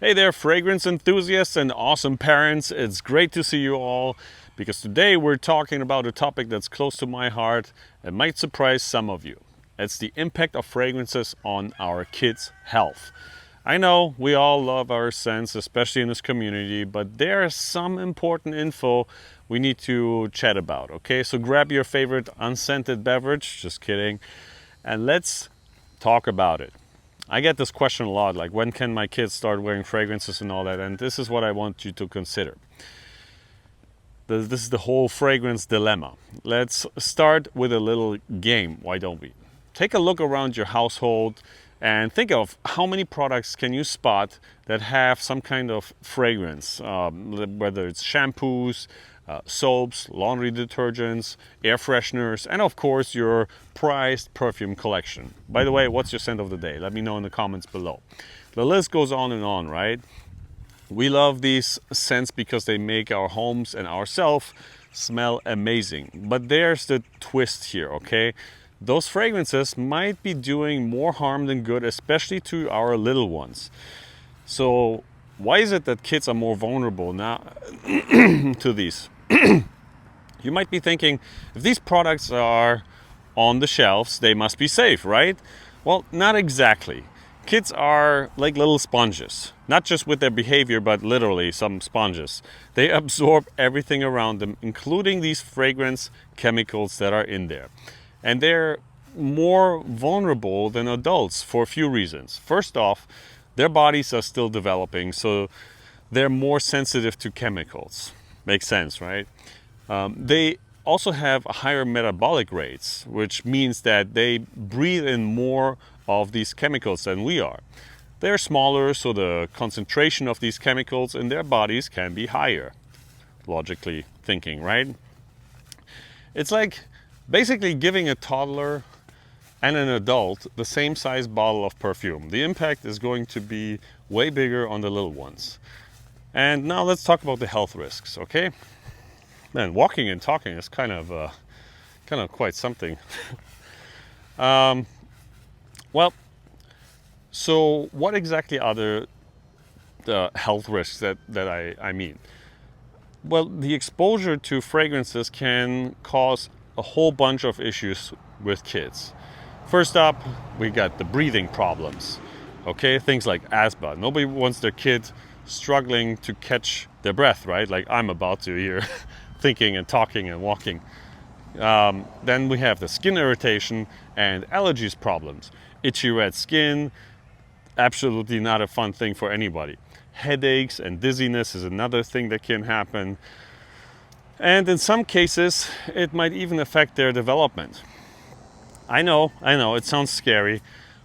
Hey there, fragrance enthusiasts and awesome parents. It's great to see you all because today we're talking about a topic that's close to my heart and might surprise some of you. It's the impact of fragrances on our kids' health. I know we all love our scents, especially in this community, but there's some important info we need to chat about, okay? So grab your favorite unscented beverage, just kidding, and let's talk about it. I get this question a lot, like when can my kids start wearing fragrances and all that, and this is what I want you to consider. This is the whole fragrance dilemma. Let's start with a little game, why don't we? Take a look around your household and think of how many products can you spot that have some kind of fragrance, whether it's shampoos, soaps, laundry detergents, air fresheners, and of course your prized perfume collection. By the way, what's your scent of the day? Let me know in the comments below. The list goes on and on, right? We love these scents because they make our homes and ourselves smell amazing. But there's the twist here, okay? Those fragrances might be doing more harm than good, especially to our little ones. So why is it that kids are more vulnerable now to these? You might be thinking, if these products are on the shelves, they must be safe, right? Well, not exactly. Kids are like little sponges, not just with their behavior, but literally some sponges. They absorb everything around them, including these fragrance chemicals that are in there. And they're more vulnerable than adults for a few reasons. First off, their bodies are still developing, so they're more sensitive to chemicals. Makes sense, right? They also have higher metabolic rates, which means that they breathe in more of these chemicals than we are. They're smaller, so the concentration of these chemicals in their bodies can be higher, logically thinking, right? It's like basically giving a toddler and an adult the same size bottle of perfume. The impact is going to be way bigger on the little ones. And now let's talk about the health risks, okay? Man, walking and talking is kind of quite something. Well, so what exactly are the health risks that I mean? Well, the exposure to fragrances can cause a whole bunch of issues with kids. First up, we got the breathing problems, okay? Things like asthma. Nobody wants their kid struggling to catch their breath, right? Like I'm about to here, thinking and talking and walking. Then we have the skin irritation and allergies problems. Itchy red skin, absolutely not a fun thing for anybody. Headaches and dizziness is another thing that can happen. And in some cases, it might even affect their development. I know, it sounds scary,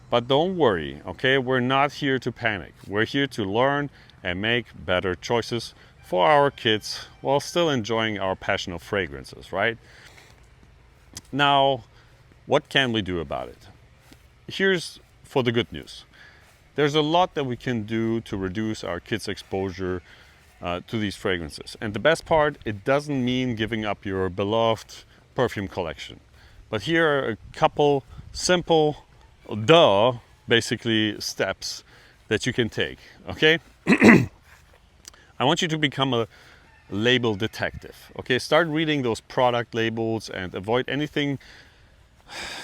but don't worry, okay? We're not here to panic. We're here to learn and make better choices for our kids while still enjoying our passion of fragrances, right? Now, what can we do about it? Here's for the good news. There's a lot that we can do to reduce our kids' exposure to these fragrances. And the best part, it doesn't mean giving up your beloved perfume collection. But here are a couple simple, basically steps that you can take, okay? I want you to become a label detective, okay? Start reading those product labels and avoid anything,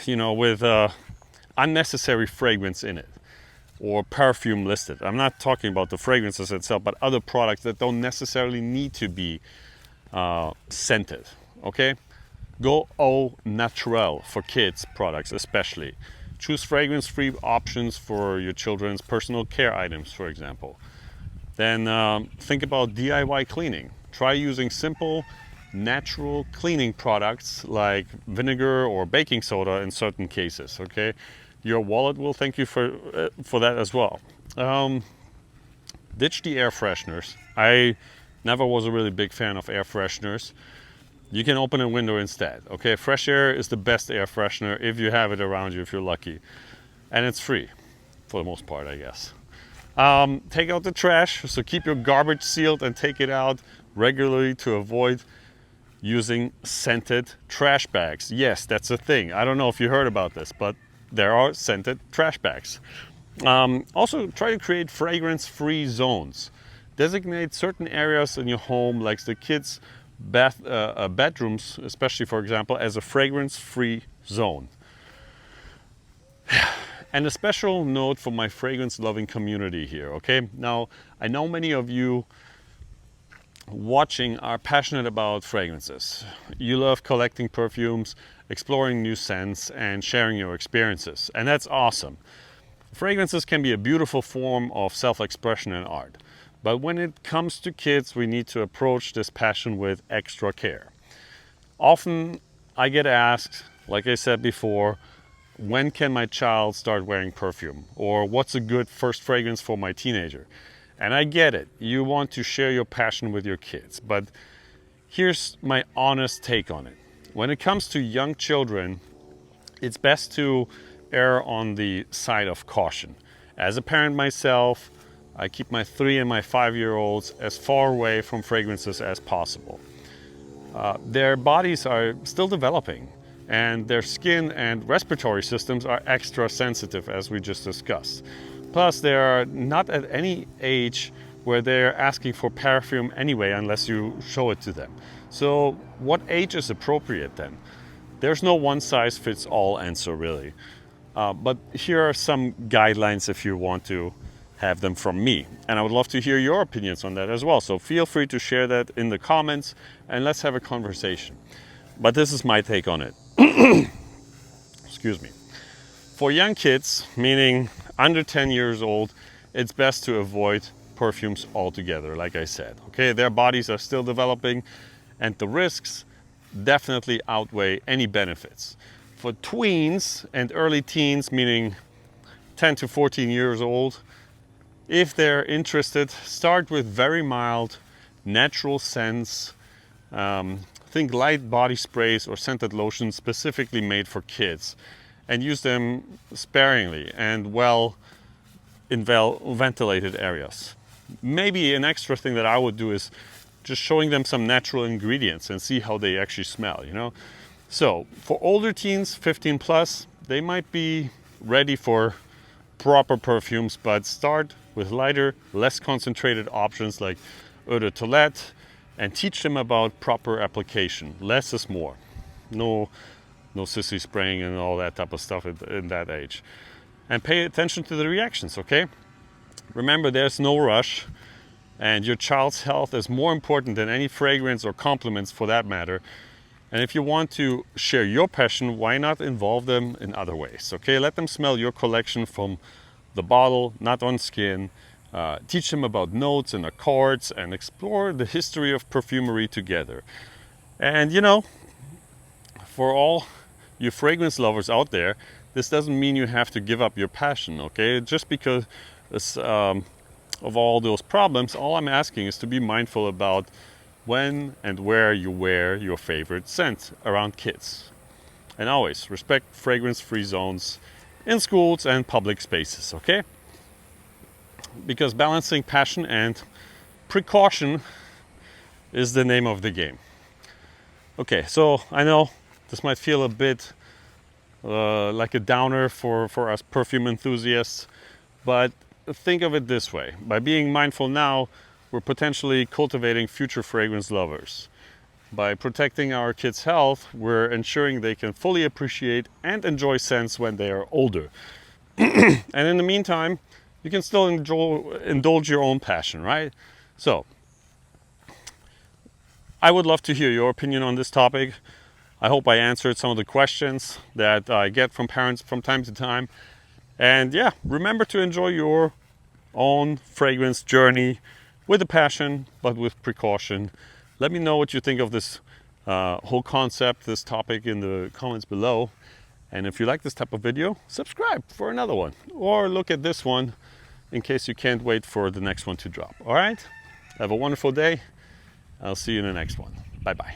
with unnecessary fragrance in it or perfume listed. I'm not talking about the fragrances itself, but other products that don't necessarily need to be scented, okay? Go au naturel for kids products especially. Choose fragrance-free options for your children's personal care items, for example. Then think about DIY cleaning. Try using simple, natural cleaning products like vinegar or baking soda in certain cases, okay? Your wallet will thank you for that as well. Ditch the air fresheners. I never was a really big fan of air fresheners. You can open a window instead, okay? Fresh air is the best air freshener if you have it around you, if you're lucky. And it's free, for the most part, I guess. Take out the trash, so keep your garbage sealed and take it out regularly to avoid using scented trash bags. Yes, that's a thing. I don't know if you heard about this, but there are scented trash bags. Also, try to create fragrance-free zones. Designate certain areas in your home, like the kids' bedrooms, especially for example, as a fragrance-free zone. And a special note for my fragrance-loving community here, okay? Now, I know many of you watching are passionate about fragrances. You love collecting perfumes, exploring new scents, and sharing your experiences, and that's awesome. Fragrances can be a beautiful form of self-expression and art, but when it comes to kids, we need to approach this passion with extra care. Often I get asked, like I said before, when can my child start wearing perfume? Or what's a good first fragrance for my teenager? And I get it, you want to share your passion with your kids, but here's my honest take on it. When it comes to young children, it's best to err on the side of caution. As a parent myself, I keep my 3 and my 5-year-olds as far away from fragrances as possible. Their bodies are still developing, and their skin and respiratory systems are extra sensitive, as we just discussed. Plus, they are not at any age where they're asking for perfume anyway, unless you show it to them. So what age is appropriate then? There's no one-size-fits-all answer, really. But here are some guidelines if you want to have them from me. And I would love to hear your opinions on that as well. So feel free to share that in the comments and let's have a conversation. But this is my take on it. Excuse me. For young kids, meaning under 10 years old, it's best to avoid perfumes altogether, like I said. Okay, their bodies are still developing and the risks definitely outweigh any benefits. For tweens and early teens, meaning 10 to 14 years old, if they're interested, start with very mild, natural scents. Think light body sprays or scented lotions specifically made for kids, and use them sparingly and well in ventilated areas. Maybe an extra thing that I would do is just showing them some natural ingredients and see how they actually smell, you know? So for older teens, 15 plus, they might be ready for proper perfumes, but start with lighter, less concentrated options like eau de toilette and teach them about proper application. Less is more. No sissy spraying and all that type of stuff in that age. And pay attention to the reactions, okay? Remember, there's no rush, and your child's health is more important than any fragrance or compliments for that matter. And if you want to share your passion, why not involve them in other ways, okay? Let them smell your collection from the bottle, not on skin. Teach them about notes and accords and explore the history of perfumery together. And you know, for all you fragrance lovers out there, this doesn't mean you have to give up your passion, okay? Just because of all those problems, all I'm asking is to be mindful about when and where you wear your favorite scent around kids. And always respect fragrance-free zones in schools and public spaces, okay? Because balancing passion and precaution is the name of the game. Okay, so I know this might feel a bit like a downer for us perfume enthusiasts, but think of it this way. By being mindful now, we're potentially cultivating future fragrance lovers. By protecting our kids' health, we're ensuring they can fully appreciate and enjoy scents when they are older. And in the meantime, you can still indulge your own passion, right? So, I would love to hear your opinion on this topic. I hope I answered some of the questions that I get from parents from time to time. And yeah, remember to enjoy your own fragrance journey with a passion, but with precaution. Let me know what you think of this whole concept, this topic in the comments below. And if you like this type of video, subscribe for another one. Or look at this one in case you can't wait for the next one to drop. All right? Have a wonderful day. I'll see you in the next one. Bye-bye.